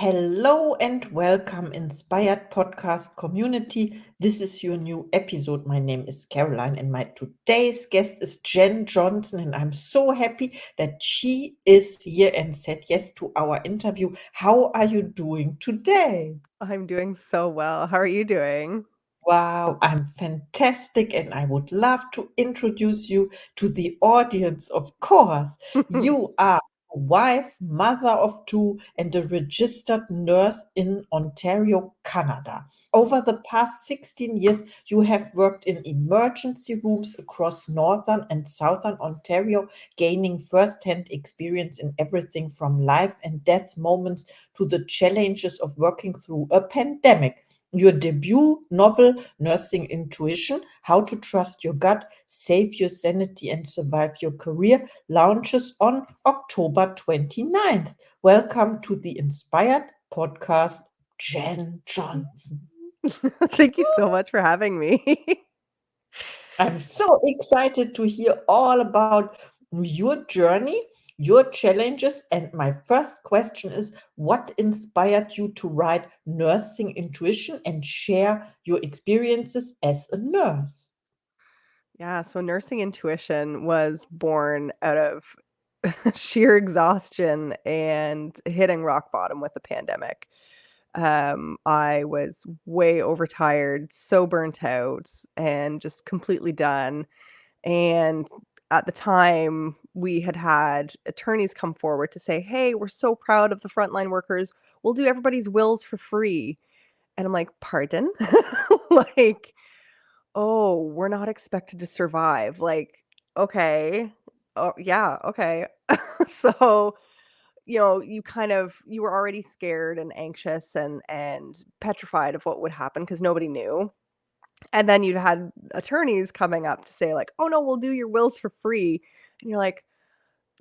Hello and welcome, Inspired Podcast community. This is your new episode. My name is Caroline, and my today's guest is Jenn Johnson, and I'm so happy that she is here and said yes to our interview. How are you doing today? I'm doing so well. How are you doing? Wow, I'm fantastic, and I would love to introduce you to the audience, of course. You are a wife, mother of two, and a registered nurse in Ontario, Canada. Over the past 16 years, you have worked in emergency rooms across northern and southern Ontario, gaining first-hand experience in everything from life and death moments to the challenges of working through a pandemic. Your debut novel, Nursing Intuition: How to Trust Your Gut, Save Your Sanity, and Survive Your Career, launches on October 29th. Welcome to the Inspired Podcast, Jenn Johnson. Thank you so much for having me. I'm so excited to hear all about your journey, your challenges. And my first question is, what inspired you to write Nursing Intuition and share your experiences as a nurse? Yeah, so nursing intuition was born out of sheer exhaustion and hitting rock bottom with the pandemic. I was way overtired, so burnt out, and just completely done. And at the time, we had attorneys come forward to say, "Hey, we're so proud of the frontline workers. We'll do everybody's wills for free." And I'm like, "Pardon?" Like, "Oh, we're not expected to survive." Like, "Okay. Oh, yeah, okay." So, you were already scared and anxious and petrified of what would happen because nobody knew. And then you'd had attorneys coming up to say like, "Oh, no, we'll do your wills for free." And you're like,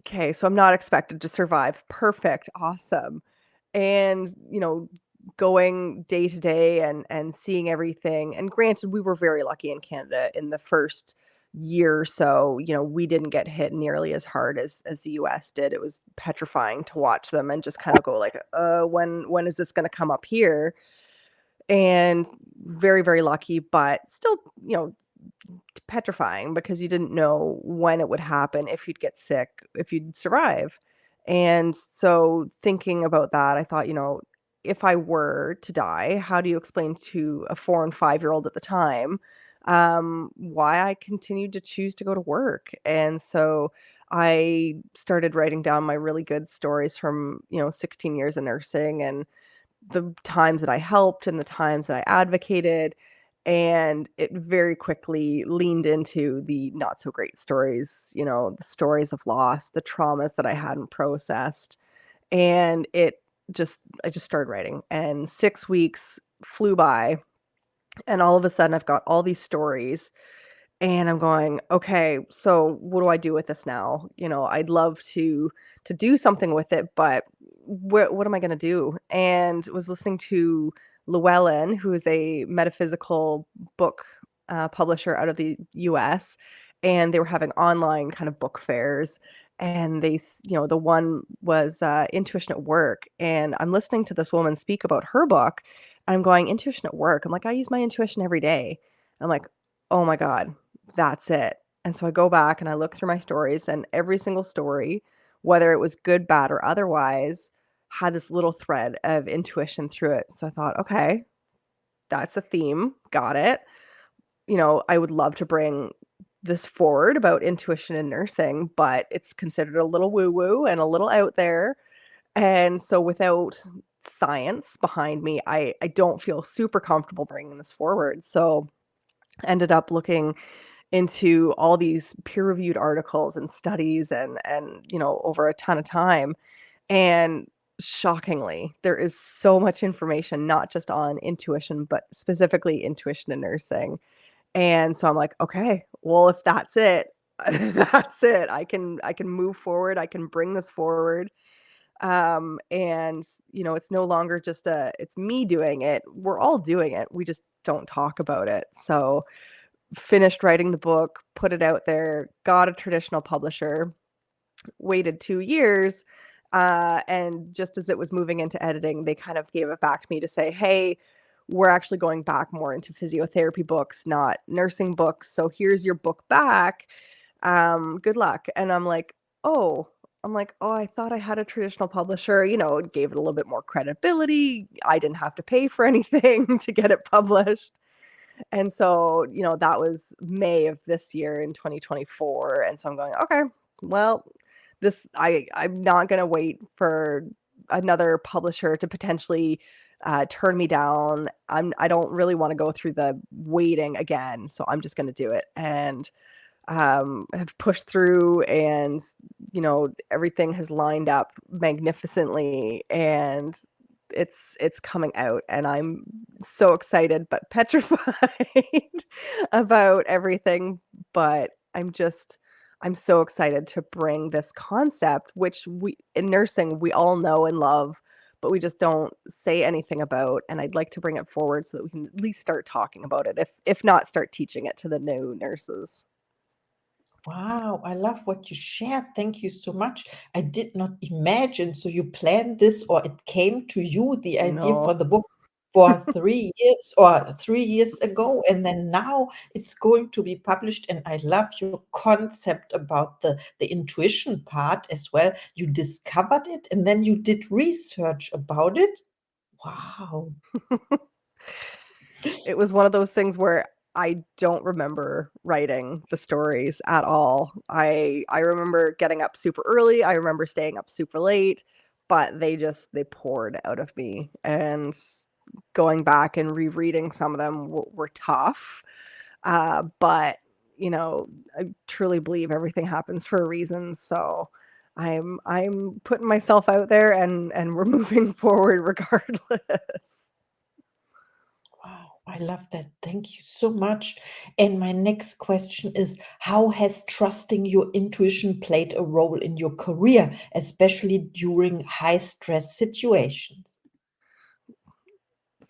"Okay, so I'm not expected to survive. Perfect. Awesome." And, going day to day and seeing everything, and granted, we were very lucky in Canada in the first year or so, we didn't get hit nearly as hard as the US did. It was petrifying to watch them and just kind of go like, when is this gonna come up here?" And very, very lucky, but still, petrifying because you didn't know when it would happen, if you'd get sick, if you'd survive. And so thinking about that, I thought, if I were to die, how do you explain to a 4 and 5-year-old at the time why I continued to choose to go to work? And so I started writing down my really good stories from 16 years of nursing and the times that I helped and the times that I advocated, and it very quickly leaned into the not so great stories, the stories of loss, the traumas that I hadn't processed, and I just started writing, and 6 weeks flew by, and all of a sudden I've got all these stories, and I'm going, "Okay, so what do I do with this now?" I'd love to do something with it, but what am I gonna do? And was listening to Llewellyn, who is a metaphysical book, publisher out of the US, and they were having online kind of book fairs, and the one was, Intuition at Work, and I'm listening to this woman speak about her book, and I'm going, "Intuition at work?" I'm like, "I use my intuition every day." I'm like, "Oh my god, that's it." And so I go back and I look through my stories, and every single story, whether it was good, bad, or otherwise, had this little thread of intuition through it. So I thought, "Okay, that's a theme. Got it." I would love to bring this forward about intuition in nursing, but it's considered a little woo-woo and a little out there. And so without science behind me, I don't feel super comfortable bringing this forward. So ended up looking into all these peer-reviewed articles and studies and over a ton of time, and shockingly, there is so much information, not just on intuition, but specifically intuition in nursing, and so I'm like, "Okay, well, if that's it, that's it. I can move forward, I can bring this forward." And, it's no longer just it's me doing it, we're all doing it, we just don't talk about it. So finished writing the book, put it out there, got a traditional publisher, waited 2 years, And just as it was moving into editing, they kind of gave it back to me to say, "Hey, we're actually going back more into physiotherapy books, not nursing books. So here's your book back. Good luck." And "Oh." "Oh, I thought I had a traditional publisher." It gave it a little bit more credibility. I didn't have to pay for anything to get it published. And so, that was May of this year in 2024, and so I'm going, "Okay, well, I'm not gonna wait for another publisher to potentially, turn me down. I don't really wanna go through the waiting again, so I'm just gonna do it." And have pushed through, and everything has lined up magnificently, and it's coming out, and I'm so excited but petrified about everything. But I'm so excited to bring this concept, which we in nursing we all know and love, but we just don't say anything about, and I'd like to bring it forward so that we can at least start talking about it, if not start teaching it to the new nurses. Wow, I love what you shared. Thank you so much. I did not imagine. So you planned this, or it came to you, the idea for No. the book for 3 years or 3 years ago, and then now it's going to be published. And I love your concept about the intuition part as well. You discovered it and then you did research about it. Wow. It was one of those things where I don't remember writing the stories at all. I remember getting up super early, I remember staying up super late, but they poured out of me, and going back and rereading some of them were tough. But, I truly believe everything happens for a reason, so I'm putting myself out there, and we're moving forward regardless. Wow, I love that. Thank you so much. And my next question is, how has trusting your intuition played a role in your career, especially during high stress situations?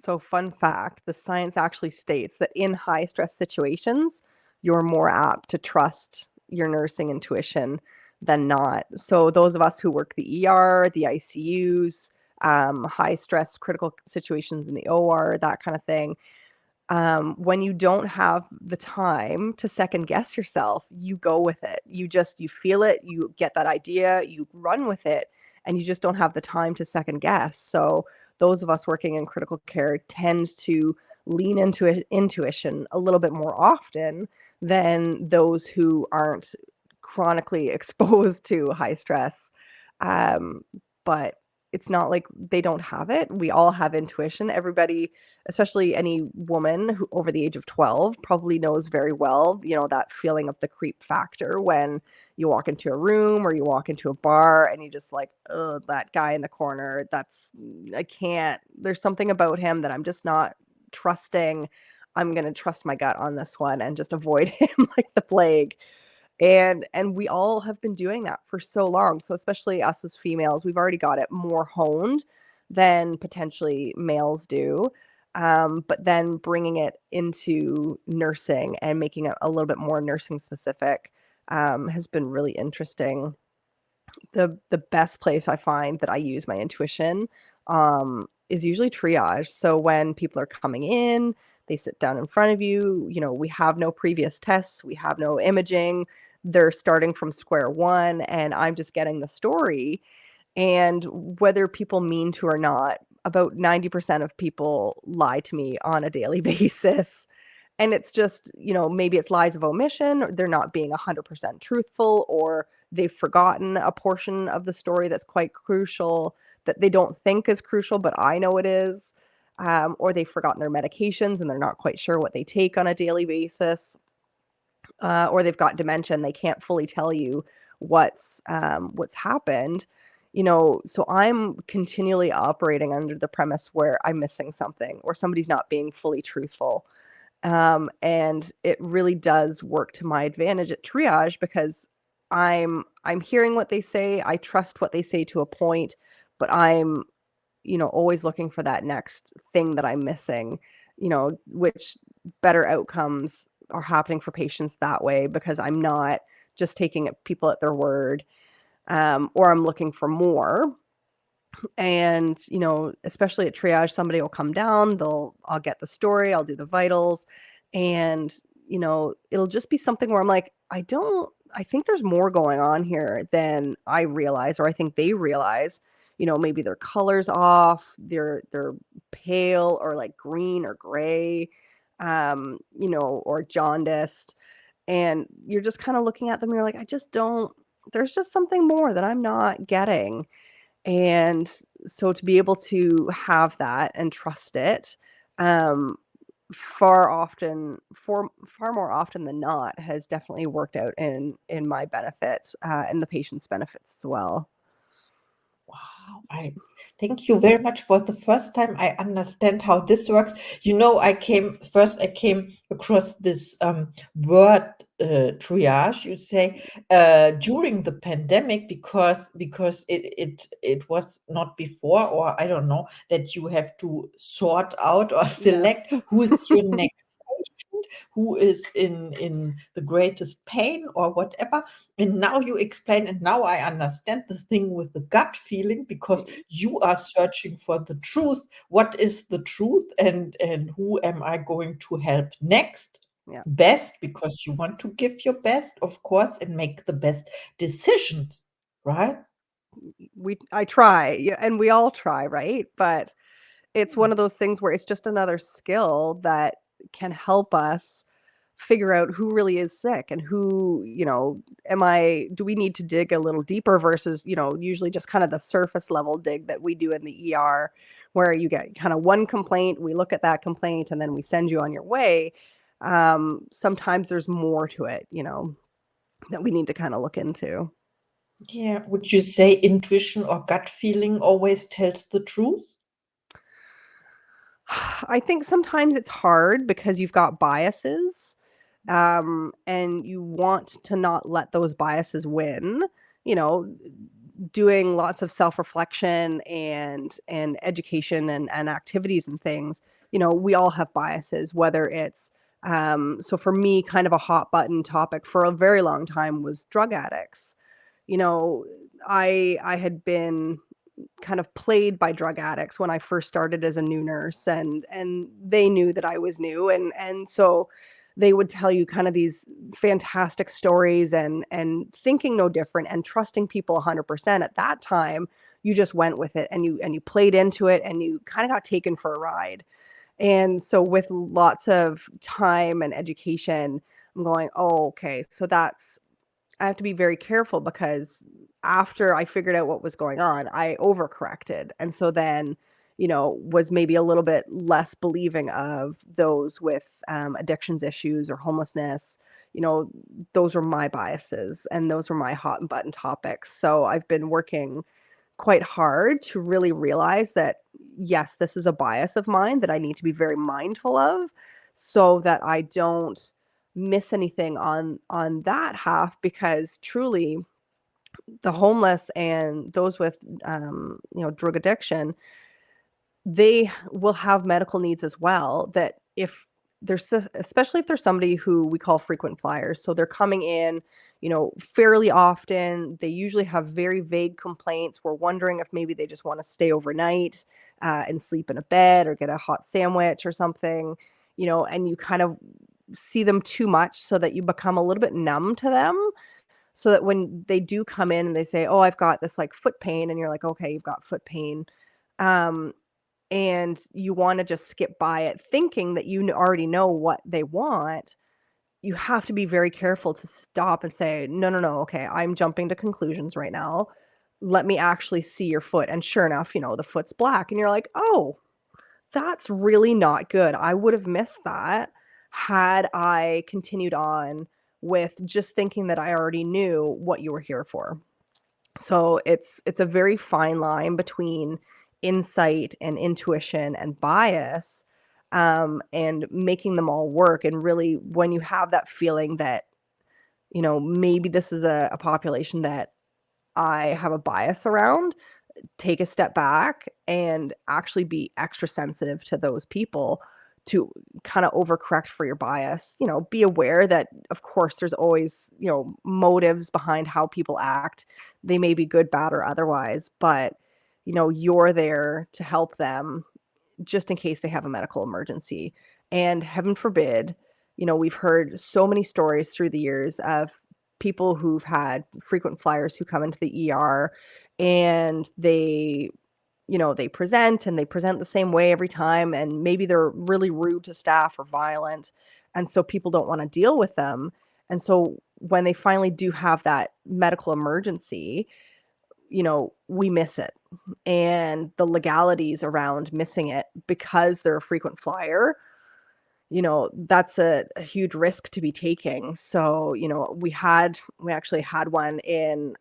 So, fun fact, the science actually states that in high stress situations, you're more apt to trust your nursing intuition than not. So, those of us who work the ER, the ICUs, high stress critical situations in the OR, that kind of thing, when you don't have the time to second guess yourself, you go with it. You feel it, you get that idea, you run with it, and you just don't have the time to second guess. So those of us working in critical care tend to lean into intuition a little bit more often than those who aren't chronically exposed to high stress. Um, but it's not like they don't have it. We all have intuition. Everybody, especially any woman who over the age of 12, probably knows very well, that feeling of the creep factor when you walk into a room or you walk into a bar and you just like, "Ugh, that guy in the corner, I can't, there's something about him that I'm just not trusting. I'm gonna trust my gut on this one and just avoid him like the plague." And we all have been doing that for so long. So especially us as females, we've already got it more honed than potentially males do. But then bringing it into nursing and making it a little bit more nursing specific has been really interesting. The best place I find that I use my intuition is usually triage. So when people are coming in, they sit down in front of you. We have no previous tests, we have no imaging. They're starting from square one, and I'm just getting the story. And whether people mean to or not, about 90% of people lie to me on a daily basis. And it's just, maybe it's lies of omission, or they're not being 100% truthful, or they've forgotten a portion of the story that's quite crucial that they don't think is crucial, but I know it is. Or they've forgotten their medications and they're not quite sure what they take on a daily basis. Or they've got dementia and they can't fully tell you what's happened. So I'm continually operating under the premise where I'm missing something or somebody's not being fully truthful. And it really does work to my advantage at triage because I'm hearing what they say, I trust what they say to a point, but I'm, always looking for that next thing that I'm missing, which better outcomes are happening for patients that way because I'm not just taking people at their word. or I'm looking for more. And, especially at triage, somebody will come down, I'll get the story, I'll do the vitals, and, it'll just be something where I'm like, I think there's more going on here than I realize, or I think they realize. Maybe their color's off, they're pale or like green or gray, or jaundiced. And you're just kind of looking at them, you're like, I just don't, there's just something more that I'm not getting. And so to be able to have that and trust it, um, far more often than not has definitely worked out in my benefit, and the patient's benefits as well. Wow, I thank you very much. For the first time, I understand how this works. I came across this word triage. You say during the pandemic because it was not before, or I don't know, that you have to sort out or Yes. select who is your next patient, who is in the greatest pain or whatever. And now you explain, and now I understand the thing with the gut feeling, because you are searching for the truth. What is the truth, and who am I going to help next? Yeah. Best, because you want to give your best, of course, and make the best decisions, right? I try, yeah, and we all try, right? But it's Yeah. one of those things where it's just another skill that can help us figure out who really is sick and who, do we need to dig a little deeper versus, usually just kind of the surface level dig that we do in the ER, where you get kind of one complaint, we look at that complaint, and then we send you on your way. Sometimes there's more to it, that we need to kind of look into. Yeah. Would you say intuition or gut feeling always tells the truth? I think sometimes it's hard because you've got biases, and you want to not let those biases win. You know, doing lots of self-reflection and education and activities and things. We all have biases, whether it's so for me, kind of a hot button topic for a very long time was drug addicts. You know, I had been kind of played by drug addicts when I first started as a new nurse, and they knew that I was new, and so they would tell you kind of these fantastic stories, and thinking no different and trusting people 100% at that time. You just went with it, and you played into it, and you kind of got taken for a ride. And so with lots of time and education, I'm going, oh, okay, so that's I have to be very careful because after I figured out what was going on, I overcorrected. And so then, was maybe a little bit less believing of those with addictions issues or homelessness. You know, those were my biases and those were my hot and button topics. So I've been working quite hard to really realize that, yes, this is a bias of mine that I need to be very mindful of so that I don't miss anything on that half, because truly the homeless and those with drug addiction, they will have medical needs as well, that if especially if there's somebody who we call frequent flyers, so they're coming in, fairly often, they usually have very vague complaints. We're wondering if maybe they just want to stay overnight, and sleep in a bed or get a hot sandwich or something, and you kind of see them too much so that you become a little bit numb to them, so that when they do come in and they say, "Oh, I've got this like foot pain," and you're like, "Okay, you've got foot pain." Um, and you wanna just skip by it thinking that already know what they want. You have to be very careful to stop and say, "No, no, no, okay, I'm jumping to conclusions right now. Let me actually see your foot." And sure enough, the foot's black, and you're like, "Oh, that's really not good. I would have missed that had I continued on with just thinking that I already knew what you were here for." So it's a very fine line between insight and intuition and bias, and making them all work. And really, when you have that feeling that, maybe this is a population that I have a bias around, take a step back and actually be extra sensitive to those people to kind of overcorrect for your bias. Be aware that, of course, there's always, motives behind how people act. They may be good, bad, or otherwise, but, you're there to help them just in case they have a medical emergency. And heaven forbid, we've heard so many stories through the years of people who've had frequent flyers who come into the ER and they present the same way every time, and maybe they're really rude to staff or violent. And so people don't want to deal with them. And so when they finally do have that medical emergency, we miss it. And the legalities around missing it because they're a frequent flyer, that's a huge risk to be taking. So, we actually had one in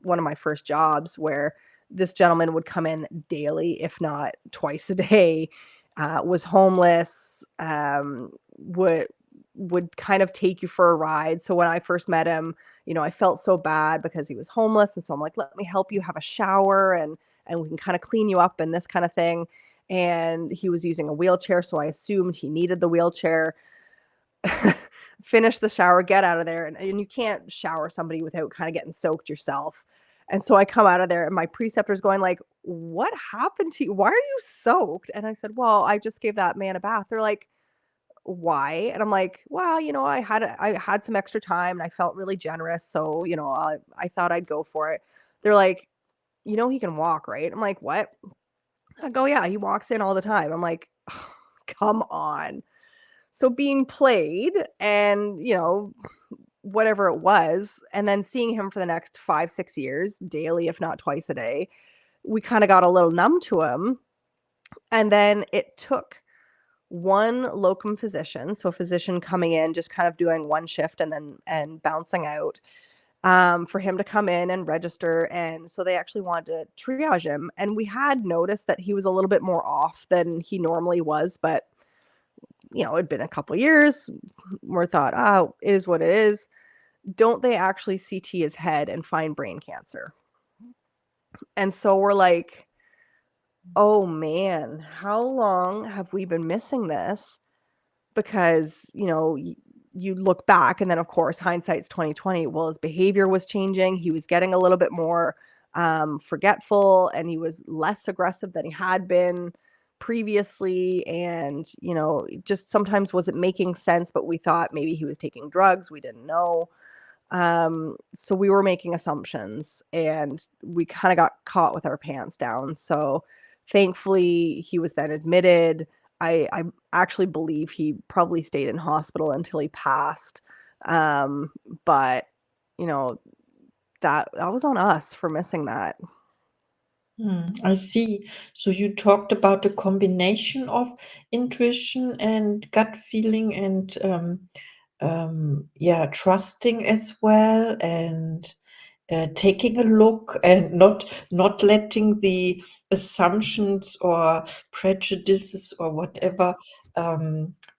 one of my first jobs where this gentleman would come in daily, if not twice a day, was homeless, would kind of take you for a ride. So when I first met him, I felt so bad because he was homeless. And so I'm like, let me help you have a shower and we can kind of clean you up and this kind of thing. And he was using a wheelchair, so I assumed he needed the wheelchair. Finish the shower, get out of there, and you can't shower somebody without kind of getting soaked yourself. And so I come out of there, and my preceptor's going like, "What happened to you? Why are you soaked?" And I said, "Well, I just gave that man a bath." They're like, "Why?" And I'm like, "Well, I had some extra time, and I felt really generous, so I thought I'd go for it." They're like, "He can walk, right?" I'm like, "What?" I go, "Yeah, he walks in all the time." I'm like, "Come on." So being played and, whatever it was, and then seeing him for the next 5, 6 years, daily, if not twice a day, we kinda got a little numb to him. And then it took one locum physician, so a physician coming in, just kind of doing one shift and bouncing out, for him to come in and register. And so they actually wanted to triage him. And we had noticed that he was a little bit more off than he normally was, but it'd been a couple years. We're thought, oh, it is what it is. Don't they actually CT his head and find brain cancer? And so we're like, oh man, how long have we been missing this? Because, you look back and then of course hindsight's 2020. Well, his behavior was changing. He was getting a little bit more forgetful, and he was less aggressive than he had been previously. And, just sometimes wasn't making sense, but we thought maybe he was taking drugs. We didn't know. So we were making assumptions, and we kind of got caught with our pants down. So thankfully he was then admitted. I actually believe he probably stayed in hospital until he passed. Um, but you know, that was on us for missing that. I see. So you talked about the combination of intuition and gut feeling and yeah, trusting as well, and taking a look and not letting the assumptions or prejudices or whatever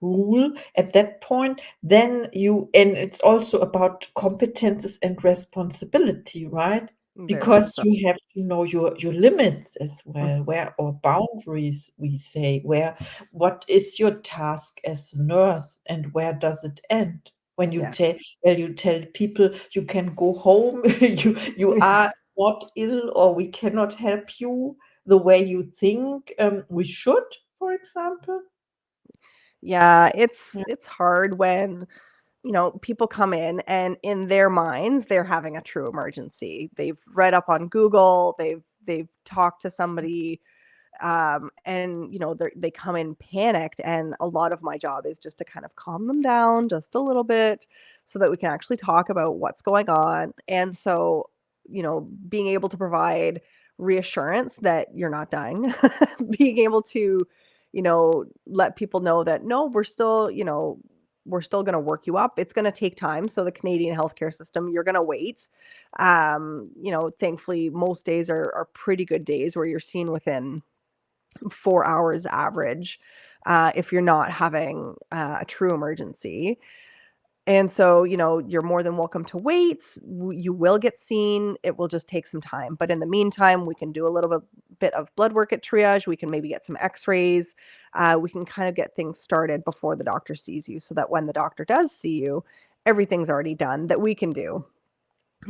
rule at that point. Then and it's also about competences and responsibility, right? Very much Because so. you have to know your limits as well, Mhm. where, or boundaries, we say, where what is your task as a nurse and where does it end? When you Yes. tell you tell people you can go home, you are not ill, or we cannot help you the way you think we should, for example. Yeah, it's Yeah. it's hard when, people come in and in their minds they're having a true emergency. They've read up on Google, they've talked to somebody, and they come in panicked. And a lot of my job is just to kind of calm them down just a little bit so that we can actually talk about what's going on. And so, being able to provide reassurance that you're not dying, being able to, let people know that no, we're still going to work you up. It's going to take time. So the Canadian healthcare system, you're going to wait. Thankfully most days are pretty good days where you're seen within 4 hours average, if you're not having a true emergency. And so, you're more than welcome to wait. You will get seen. It will just take some time. But in the meantime, we can do a little bit of blood work at triage. We can maybe get some x-rays. We can kind of get things started before the doctor sees you so that when the doctor does see you, everything's already done that we can do.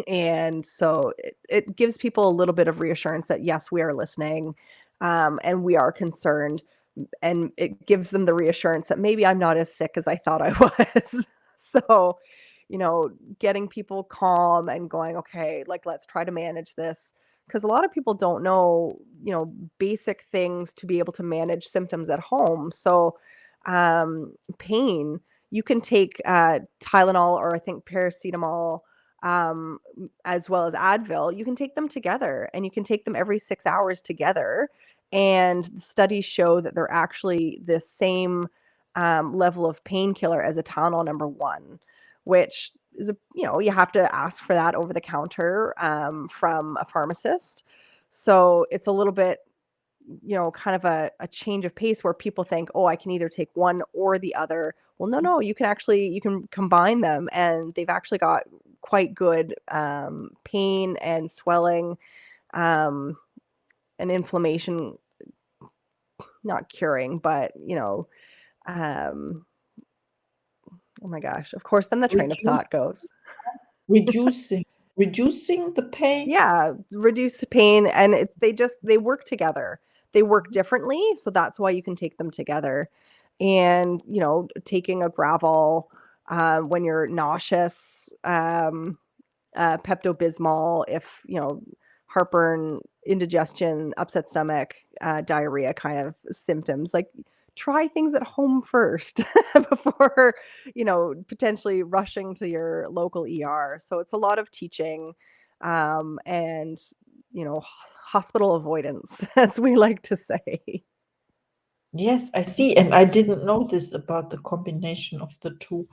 And so it gives people a little bit of reassurance that, yes, we are listening, and we are concerned. And it gives them the reassurance that maybe I'm not as sick as I thought I was. So, you know, getting people calm and going, okay, like, let's try to manage this. Because a lot of people don't know, basic things to be able to manage symptoms at home. So, pain, you can take Tylenol, or I think paracetamol, as well as Advil. You can take them together, and you can take them every 6 hours together, and studies show that they're actually the same level of painkiller as a Tylenol number one, which is you have to ask for that over the counter from a pharmacist. So it's a little bit, kind of a change of pace where people think, oh, I can either take one or the other. Well, no, you can combine them, and they've actually got quite good pain and swelling um, and inflammation, not curing, but, um, oh my gosh, of course, then the train of Reduce thought goes. reducing reducing the pain? Yeah, reduce pain, and they work together. They work differently, so that's why you can take them together. And, taking a Gravol when you're nauseous, Pepto-Bismol if, heartburn, indigestion, upset stomach, diarrhea kind of symptoms. Like, try things at home first before, potentially rushing to your local ER. So it's a lot of teaching, and, hospital avoidance, as we like to say. Yes, I see, and I didn't know this about the combination of the 2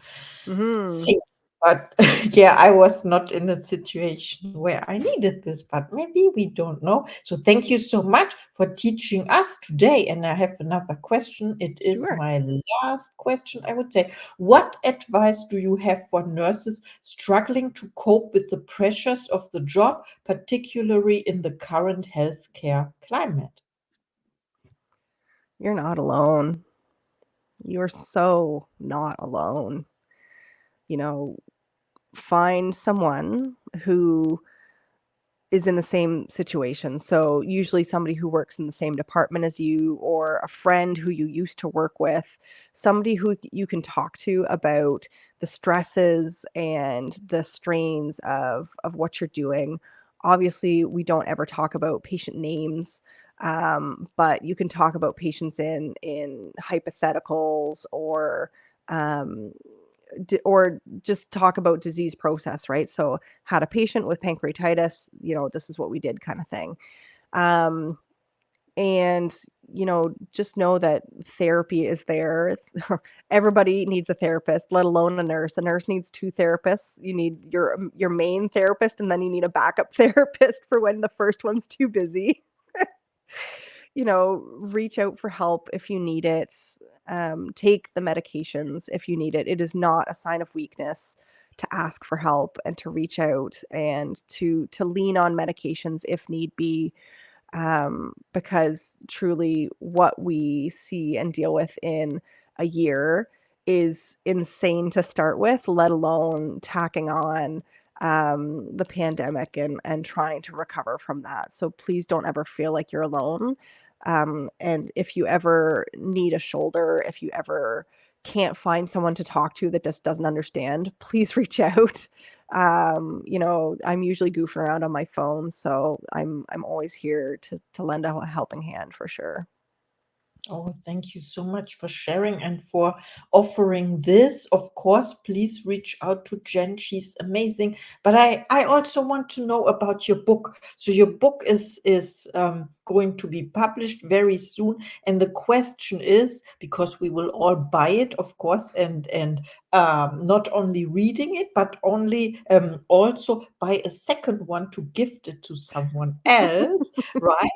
Mhm. things, but yeah, I was not in a situation where I needed this, but maybe we don't know. So thank you so much for teaching us today, and I have another question. It is Sure. my last question, I would say. What advice do you have for nurses struggling to cope with the pressures of the job, particularly in the current healthcare climate? You're not alone. You're so not alone. You know, find someone who is in the same situation. So usually somebody who works in the same department as you, or a friend who you used to work with, somebody who you can talk to about the stresses and the strains of what you're doing. Obviously, we don't ever talk about patient names, but you can talk about patients in hypotheticals, um, or just talk about disease process, right? So, had a patient with pancreatitis, this is what we did, kind of thing. Um, and, just know that therapy is there. Everybody needs a therapist, let alone a nurse. A nurse needs two therapists. You need your main therapist, and then you need a backup therapist for when the first one's too busy. Reach out for help if you need it. Take the medications if you need it. It is not a sign of weakness to ask for help and to reach out and to lean on medications if need be, because truly what we see and deal with in a year is insane to start with, let alone tacking on the pandemic and trying to recover from that. So please don't ever feel like you're alone. And if you ever need a shoulder, if you ever can't find someone to talk to that just doesn't understand, please reach out. I'm usually goofing around on my phone, so I'm always here to lend a helping hand for sure. Oh, thank you so much for sharing and for offering this. Of course, please reach out to Jenn. She's amazing. But I also want to know about your book. So your book is going to be published very soon. And the question is, because we will all buy it, of course, and not only reading it, but only also buy a second one to gift it to someone else, right?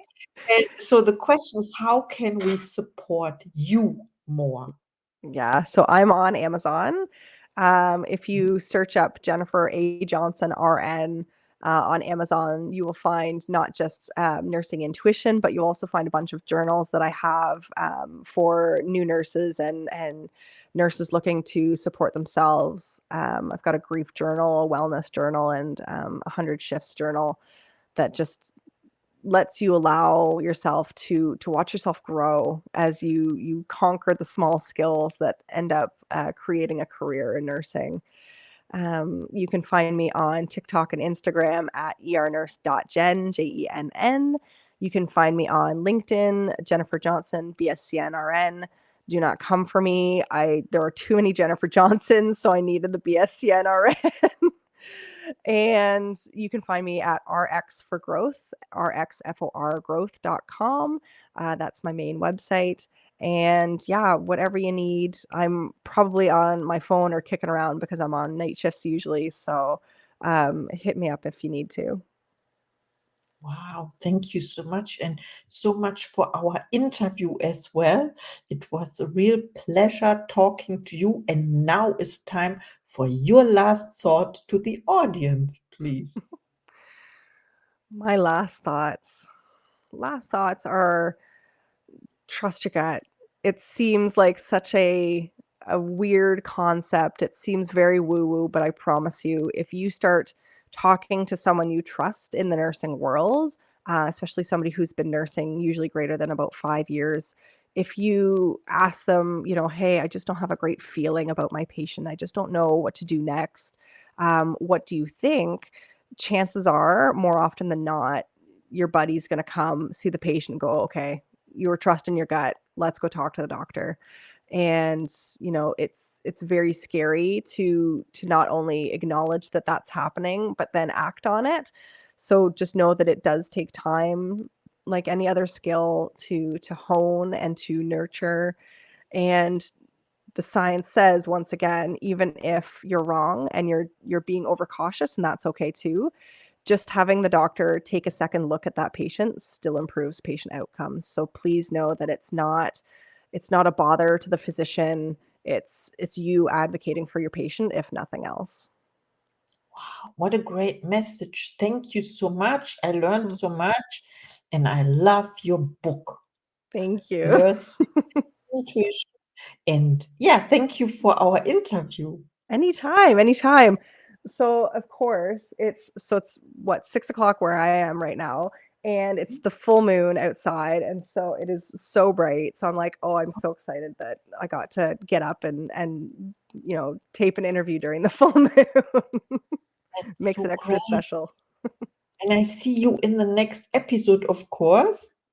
And so the question is, how can we support you more? Yeah, so I'm on Amazon. If you search up Jennifer A. Johnson RN on Amazon, you will find not just nursing intuition, but you'll also find a bunch of journals that I have for new nurses and nurses looking to support themselves. I've got a grief journal, a wellness journal, and 100 shifts journal that just lets you allow yourself to watch yourself grow as you conquer the small skills that end up creating a career in nursing. You can find me on TikTok and Instagram at ernurse.jenn, Jenn. You can find me on LinkedIn, Jennifer Johnson, BSCNRN. Do not come for me. There are too many Jennifer Johnsons, so I needed the BSCNRN. And you can find me at RX for Growth, rxforgrowth.com. That's my main website. And yeah, whatever you need, I'm probably on my phone or kicking around because I'm on night shifts usually. So hit me up if you need to. Wow, thank you so much, and so much for our interview as well. It was a real pleasure talking to you, and now it's time for your last thought to the audience, please. My last thoughts. Last thoughts are trust your gut. It seems like such a weird concept. It seems very woo-woo, but I promise you, if you start talking to someone you trust in the nursing world, especially somebody who's been nursing usually greater than about 5 years, if you ask them, "Hey, I just don't have a great feeling about my patient. I just don't know what to do next. What do you think?" Chances are, more often than not, your buddy's gonna come see the patient and go, "Okay, you were trusting your gut. Let's go talk to the doctor." And, it's very scary to not only acknowledge that that's happening, but then act on it. So just know that it does take time, like any other skill, to hone and to nurture. And the science says, once again, even if you're wrong and you're being overcautious, and that's okay too, just having the doctor take a second look at that patient still improves patient outcomes. So please know that it's not a bother to the physician. It's you advocating for your patient, if nothing else. Wow, what a great message. Thank you so much. I learned so much, and I love your book, Thank you. Your Intuition. And yeah, thank you for our interview. Anytime, anytime. So, of course, it's what, 6 o'clock where I am right now, and it's the full moon outside, and so it is so bright. So I'm like, "Oh, I'm so excited that I got to get up and tape an interview during the full moon." That's Makes so it extra great. special. And I see you in the next episode, of course.